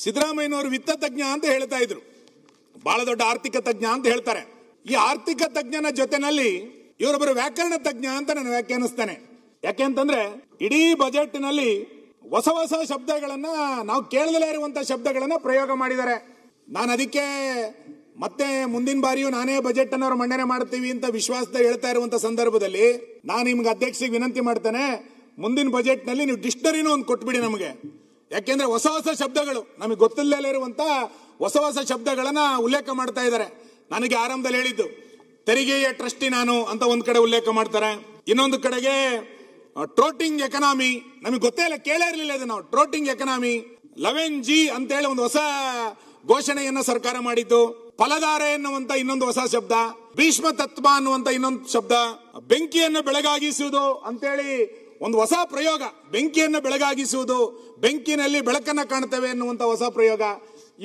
ಸಿದ್ದರಾಮಯ್ಯನವರು ವಿತ್ತ ತಜ್ಞ ಅಂತ ಹೇಳ್ತಾ ಇದ್ರು, ಬಹಳ ದೊಡ್ಡ ಆರ್ಥಿಕ ತಜ್ಞ ಅಂತ ಹೇಳ್ತಾರೆ. ಈ ಆರ್ಥಿಕ ತಜ್ಞನ ಜೊತೆನಲ್ಲಿ ಇವರೊಬ್ಬರು ವ್ಯಾಕರಣ ತಜ್ಞ ಅಂತ ನಾನು ವ್ಯಾಖ್ಯಾನಿಸ್ತೇನೆ. ಯಾಕೆ ಅಂತಂದ್ರೆ ಇಡೀ ಬಜೆಟ್ ನಲ್ಲಿ ಹೊಸ ಹೊಸ ಶಬ್ದಗಳನ್ನ, ನಾವು ಕೇಳದಲೇ ಇರುವಂತಹ ಶಬ್ದಗಳನ್ನ ಪ್ರಯೋಗ ಮಾಡಿದ್ದಾರೆ. ನಾನು ಅದಕ್ಕೆ ಮತ್ತೆ ಮುಂದಿನ ಬಾರಿಯೂ ನಾನೇ ಬಜೆಟ್ ಅನ್ನು ಮಂಡನೆ ಮಾಡ್ತೀವಿ ಅಂತ ವಿಶ್ವಾಸದ ಹೇಳ್ತಾ ಇರುವಂತ ಸಂದರ್ಭದಲ್ಲಿ ನಾನು ನಿಮ್ಗೆ ಅಧ್ಯಕ್ಷರಿಗೆ ವಿನಂತಿ ಮಾಡ್ತೇನೆ, ಮುಂದಿನ ಬಜೆಟ್ ನಲ್ಲಿ ನೀವು ಡಿಕ್ಷನರಿನೂ ಒಂದು ಕೊಟ್ಬಿಡಿ ನಮಗೆ. ಯಾಕೆಂದ್ರೆ ಹೊಸ ಹೊಸ ಶಬ್ದಗಳು, ನಮಗೆ ಗೊತ್ತಿಲ್ಲದೆ ಇರುವಂತ ಹೊಸ ಹೊಸ ಶಬ್ದಗಳನ್ನ ಉಲ್ಲೇಖ ಮಾಡ್ತಾ ಇದ್ದಾರೆ. ನನಗೆ ಆರಂಭದಲ್ಲಿ ಹೇಳಿದ್ದು ತೆರಿಗೆಯ ಟ್ರಸ್ಟಿ ನಾನು ಅಂತ ಒಂದ್ ಕಡೆ ಉಲ್ಲೇಖ ಮಾಡ್ತಾರೆ, ಇನ್ನೊಂದು ಕಡೆಗೆ ಟ್ರೋಟಿಂಗ್ ಎಕನಾಮಿ, ನಮಗೆ ಗೊತ್ತೇ ಇಲ್ಲ, ಕೇಳೇ ಇರಲಿಲ್ಲ ಇದು ನಾವು. ಟ್ರೋಟಿಂಗ್ ಎಕನಾಮಿ 11G ಅಂತ ಹೇಳಿ ಒಂದು ಹೊಸ ಘೋಷಣೆಯನ್ನ ಸರ್ಕಾರ ಮಾಡಿದ್ದು. ಫಲಧಾರೆ ಎನ್ನುವಂತ ಇನ್ನೊಂದು ಹೊಸ ಶಬ್ದ, ಭೀಷ್ಮ ತತ್ವ ಅನ್ನುವಂತ ಇನ್ನೊಂದು ಶಬ್ದ, ಬೆಂಕಿಯನ್ನು ಬೆಳಗಾಗಿಸುವುದು ಅಂತೇಳಿ ಒಂದು ಹೊಸ ಪ್ರಯೋಗ, ಬೆಂಕಿಯನ್ನು ಬೆಳಗಾಗಿಸುವುದು, ಬೆಂಕಿನಲ್ಲಿ ಬೆಳಕನ್ನ ಕಾಣ್ತೇವೆ ಎನ್ನುವಂತ ಹೊಸ ಪ್ರಯೋಗ.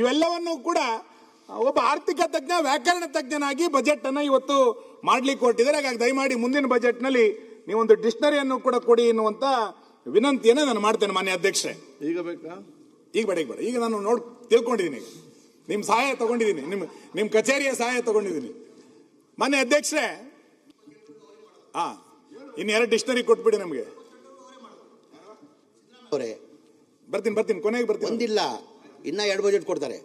ಇವೆಲ್ಲವನ್ನು ಕೂಡ ಒಬ್ಬ ಆರ್ಥಿಕ ತಜ್ಞ, ವ್ಯಾಕರಣ ತಜ್ಞನಾಗಿ ಬಜೆಟ್ ಅನ್ನ ಇವತ್ತು ಮಾಡ್ಲಿಕ್ಕೆ ಹೊರಟಿದ್ದಾರೆ. ಹಾಗಾಗಿ ದಯಮಾಡಿ ಮುಂದಿನ ಬಜೆಟ್ ನಲ್ಲಿ ನೀವೊಂದು ಡಿಕ್ಷನರಿಯನ್ನು ಕೂಡ ಕೊಡಿ ಎನ್ನುವಂತ ವಿನಂತಿಯನ್ನು ನಾನು ಮಾಡ್ತೇನೆ ಮಾನ್ಯ ಅಧ್ಯಕ್ಷರೇ. ಈಗ ಬೇಕಾ? ಈಗ ಬೇಡ, ಈಗ ನಾನು ತಿಳ್ಕೊಂಡಿದ್ದೀನಿ, ನಿಮ್ ಸಹಾಯ ತಗೊಂಡಿದ್ದೀನಿ, ನಿಮ್ ಕಚೇರಿಯ ಸಹಾಯ ತಗೊಂಡಿದ್ದೀನಿ ಮಾನ್ಯ ಅಧ್ಯಕ್ಷರೇ. ಇನ್ನೆರಡು ಡಿಕ್ಷನರಿ ಕೊಟ್ಬಿಡಿ ನಮಗೆ. ಬರ್ತೀನಿ ಕೊನೆಗೆ ಬರ್ತೀನಿ. ಒಂದಿಲ್ಲ, ಇನ್ನ 2 ಬಜೆಟ್ ಕೊಡ್ತಾರೆ.